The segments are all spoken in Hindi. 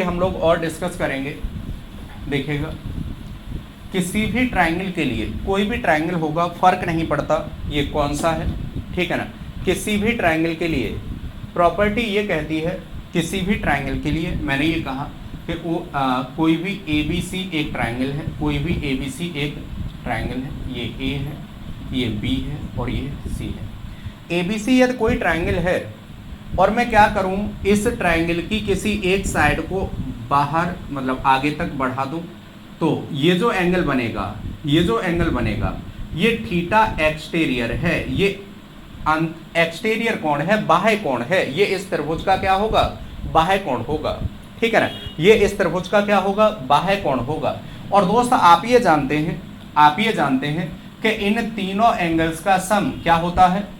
हम लोग और डिस्कस करेंगे। देखिएगा, किसी भी ट्राइंगल के लिए, कोई भी ट्राइंगल होगा, फर्क नहीं पड़ता ये कौन सा है, ठीक है ना। किसी भी ट्राइंगल के लिए प्रॉपर्टी ये कहती है, किसी भी ट्राइंगल के लिए मैंने ये कहा कि कोई भी ए बी सी एक ट्राइंगल है, कोई भी ए बी सी एक ट्राइंगल है। ये ए है, ये बी है और ये सी है। ए बी सी यदि कोई ट्राइंगल है और मैं क्या करूं, इस ट्राइंगल की किसी एक साइड को बाहर मतलब आगे तक बढ़ा दूं, तो ये जो एंगल बनेगा, ये जो एंगल बनेगा, ये थीटा एक्सटीरियर है, ये एक्सटीरियर कोण है, बाह्य कोण है। ये इस त्रिभुज का क्या होगा, बाह्य कोण होगा, ठीक है ना। ये इस त्रिभुज का क्या होगा, बाह्य कोण होगा। और दोस्त आप ये जानते हैं, आप ये जानते हैं कि इन तीनों एंगल्स का सम क्या होता है,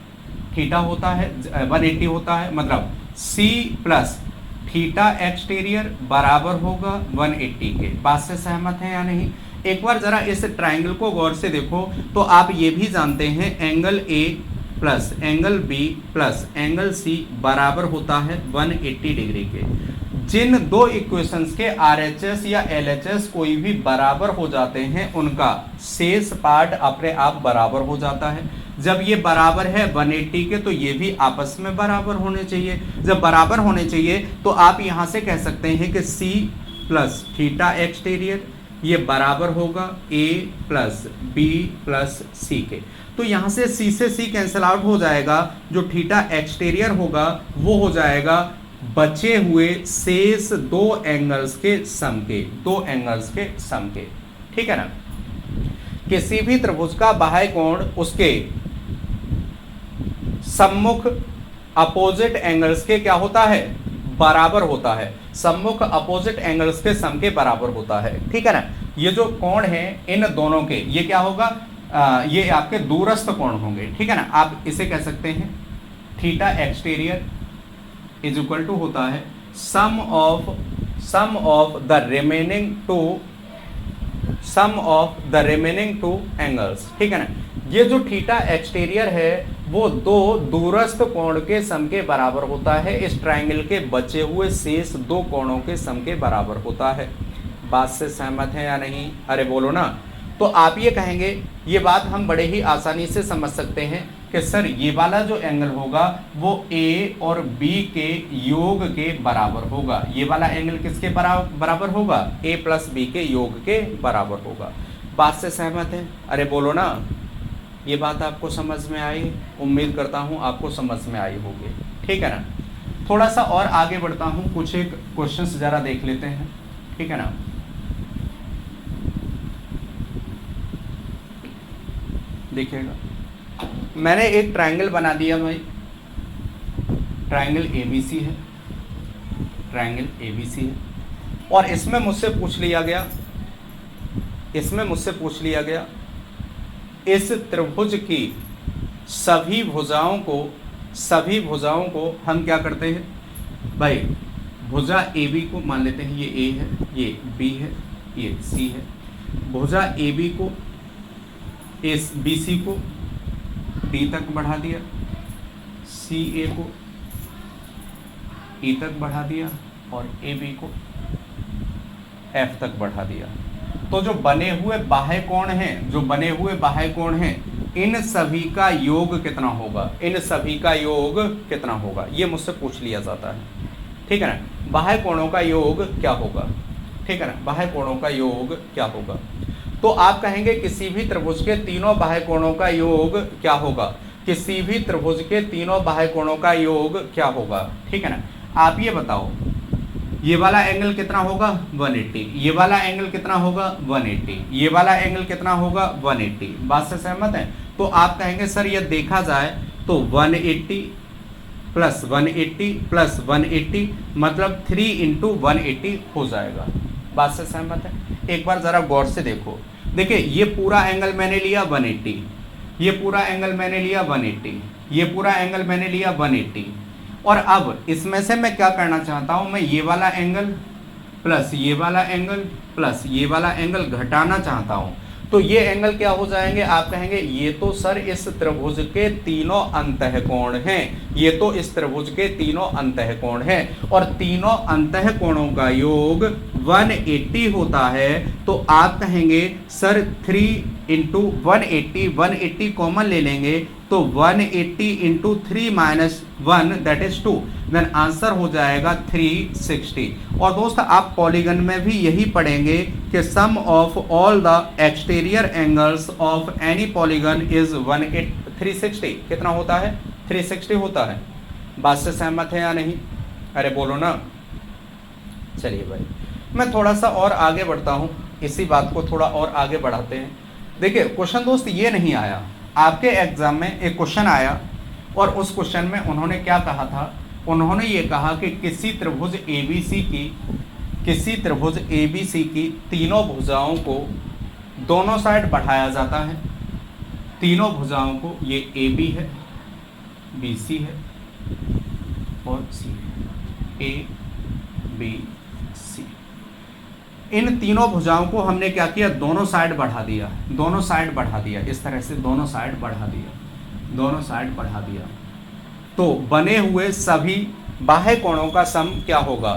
थीटा होता है, 180 होता है। मतलब C प्लस थीटा एक्सटीरियर बराबर होगा 180 के। बात से सहमत हैं या नहीं? एक बार जरा इस ट्राइंगल को गौर से देखो तो आप ये भी जानते हैं angle A plus angle B plus angle C बराबर होता है 180 डिग्री के। जिन दो इक्वेशंस के RHS या LHS कोई भी बराबर हो जाते हैं, उनका शेष पार्ट अपने आप बराबर हो जाता है। जब ये बराबर है 180 के, तो ये भी आपस में बराबर होने चाहिए। जब बराबर होने चाहिए तो आप यहां से कह सकते हैं कि C प्लस थीटा एक्सटीरियर ये बराबर होगा A plus B plus C के। तो यहां से C से C कैंसिल आउट हो जाएगा, जो थीटा एक्सटीरियर होगा वो हो जाएगा बचे हुए शेष दो एंगल्स के सम के, दो एंगल्स के सम के, ठीक है ना। किसी भी त्रिभुज का बाह्य कोण उसके सम्मुख अपोजिट एंगल्स के क्या होता है, बराबर होता है। सम्मुख अपोजिट एंगल्स के सम के बराबर होता है, ठीक है ना। ये जो कोण है इन दोनों के, ये क्या होगा, ये आपके दूरस्थ कोण होंगे, ठीक है ना। आप इसे कह सकते हैं theta exterior is equal to होता है sum of the remaining two angles, ठीक है ना। ये जो थीटा एक्सटीरियर है वो दो दूरस्थ कोण के सम के बराबर होता है, इस ट्राइंगल के बचे हुए शेष दो कोणों के सम के बराबर होता है। बात से सहमत है या नहीं? अरे बोलो ना। तो आप ये कहेंगे, ये बात हम बड़े ही आसानी से समझ सकते हैं कि सर ये वाला जो एंगल होगा वो A और B के योग के बराबर होगा। ये वाला एंगल किसके बराबर होगा, A प्लस B के योग के बराबर होगा। बात से सहमत है? अरे बोलो ना। ये बात आपको समझ में आई? उम्मीद करता हूं आपको समझ में आई होगी, ठीक है ना। थोड़ा सा और आगे बढ़ता हूं, कुछ एक क्वेश्चंस जरा देख लेते हैं, ठीक है ना। देखिएगा, मैंने एक ट्राइंगल बना दिया भाई, ट्राइंगल ABC है, ट्राइंगल ABC है। और इसमें मुझसे पूछ लिया गया, इस त्रिभुज की सभी भुजाओं को हम क्या करते हैं भाई, भुजा AB को मान लेते हैं, ये A है, ये B है, ये C है। भुजा AB को, इस BC को D तक बढ़ा दिया, CA को E तक बढ़ा दिया और AB को F तक बढ़ा दिया। तो जो बने हुए बाह्य कोण हैं, इन सभी का योग कितना होगा, ये मुझसे पूछ लिया जाता है, ठीक है ना। बाह्य कोणों का योग क्या होगा, ठीक है ना, बाह्य कोणों का योग क्या होगा। तो आप कहेंगे किसी भी त्रिभुज के तीनों बाह्य कोणों का योग क्या होगा, किसी भी त्रिभुज के तीनों बाह्य कोणों का योग क्या होगा, ठीक है ना। आप ये बताओ, ये वाला एंगल कितना होगा, 180, ये वाला एंगल कितना होगा, 180, ये वाला एंगल कितना होगा, 180। बात से सहमत है? तो आप कहेंगे सर ये देखा जाए तो 180 प्लस 180 प्लस 180 मतलब 3 इंटू 180 हो जाएगा। बात से सहमत है? एक बार जरा गौर से देखो, देखिए ये पूरा एंगल मैंने लिया 180, ये पूरा एंगल मैंने लिया 180, ये पूरा एंगल मैंने लिया 180। और अब इसमें से मैं क्या करना चाहता हूं, मैं ये वाला एंगल प्लस ये वाला एंगल प्लस ये वाला एंगल घटाना चाहता हूं। तो ये एंगल क्या हो जाएंगे, आप कहेंगे ये तो सर इस त्रिभुज के तीनों अंतःकोण हैं, ये तो इस त्रिभुज के तीनों अंतःकोण हैं, और तीनों अंतःकोणों का योग 180 होता है। तो आप कहेंगे सर 3 इंटू 180 कॉमन ले लेंगे तो 180 into 3 minus 1 that is 2, then answer हो जाएगा 360। और दोस्त आप पॉलीगन में भी यही पढ़ेंगे कि sum of all the exterior angles of any polygon is 360। कितना होता है, 360 होता है। बात से सहमत है या नहीं, अरे बोलो ना। चलिए भाई मैं थोड़ा सा और आगे बढ़ता हूँ, इसी बात को थोड़ा और आगे बढ़ाते हैं। देखिए क्वेश्चन दोस्त ये नहीं आया, आपके एग्जाम में एक क्वेश्चन आया और उस क्वेश्चन में उन्होंने क्या कहा था, उन्होंने ये कहा कि किसी त्रिभुज ABC की तीनों भुजाओं को दोनों साइड बढ़ाया जाता है। तीनों भुजाओं को, ये AB है, BC है और C है, ABC। इन तीनों भुजाओं को हमने क्या किया, दोनों साइड बढ़ा दिया, इस तरह से दोनों साइड बढ़ा दिया। तो बने हुए सभी बाह्य कोणों का सम क्या होगा,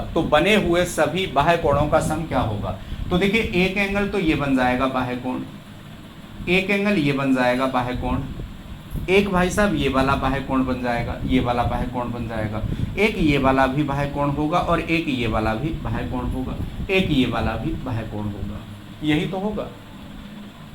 तो देखिए एक एंगल तो ये बन जाएगा बाह्य कोण, एक एंगल ये बन जाएगा बाह्य कोण, एक भाई साहब ये वाला बाह्य कोण बन जाएगा, ये वाला बाह्य कोण बन जाएगा, एक ये वाला भी बाह्य कोण होगा और एक ये वाला भी बाह्य कोण होगा, एक ये वाला भी बाह्य कोण होगा। यही तो होगा।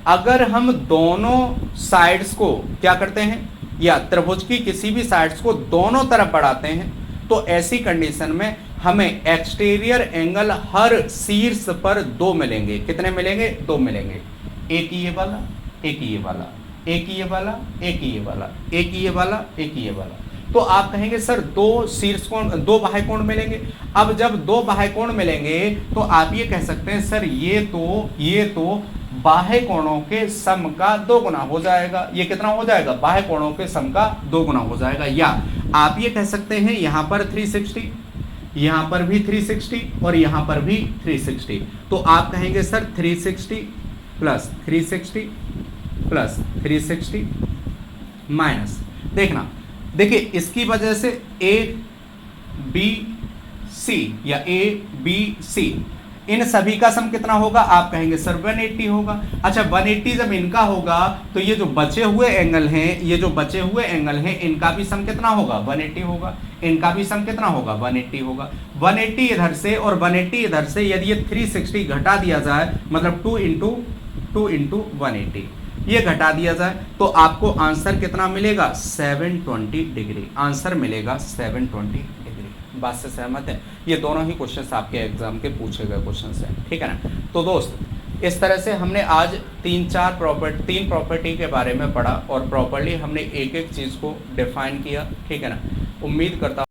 अगर हम दोनों साइड्स को क्या करते हैं, या त्रिभुज की किसी भी साइड्स को दोनों तरफ बढ़ाते हैं, तो ऐसी कंडीशन में हमें एक्सटीरियर एंगल हर शीर्ष पर 2 मिलेंगे। कितने मिलेंगे, 2 मिलेंगे। एक ये वाला, एक ये वाला, एक ये वाला, एक ये वाला, एक ये वाला, एक ये वाला। तो आप कहेंगे सर 2 शीर्ष कोण, 2 बाह्य कोण मिलेंगे। अब जब 2 बाह्य कोण मिलेंगे तो आप ये कह सकते हैं सर ये तो बाह्य कोणों के सम का 2 गुना हो जाएगा। ये कितना हो जाएगा, बाह्य कोणों के सम का 2 गुना हो जाएगा। या आप ये कह सकते हैं यहां पर 360, यहां पर भी 360 और यहां पर भी 360। तो आप कहेंगे सर 360 प्लस 360 प्लस 360 माइनस, देखिए इसकी वजह से ABC या ABC इन सभी का सम कितना होगा, आप कहेंगे सर 180 होगा। अच्छा 180 जब इनका होगा तो ये जो बचे हुए एंगल हैं, इनका भी सम कितना होगा, 180 होगा। इनका भी सम कितना होगा, 180 होगा। 180 इधर से और 180 इधर से, यदि ये 360 घटा दिया जाए, मतलब 2 इंटू 180 ये घटा दिया जाए, तो आपको आंसर कितना मिलेगा, 720 डिग्री। आंसर मिलेगा 720 डिग्री। बात से सहमत है। ये दोनों ही क्वेश्चंस आपके एग्जाम के पूछे गए क्वेश्चंस हैं, ठीक है ना। तो दोस्त इस तरह से हमने आज 3 प्रॉपर्टी के बारे में पढ़ा और प्रॉपर्ली हमने एक एक चीज को डिफाइन किया, ठीक है ना। उम्मीद करता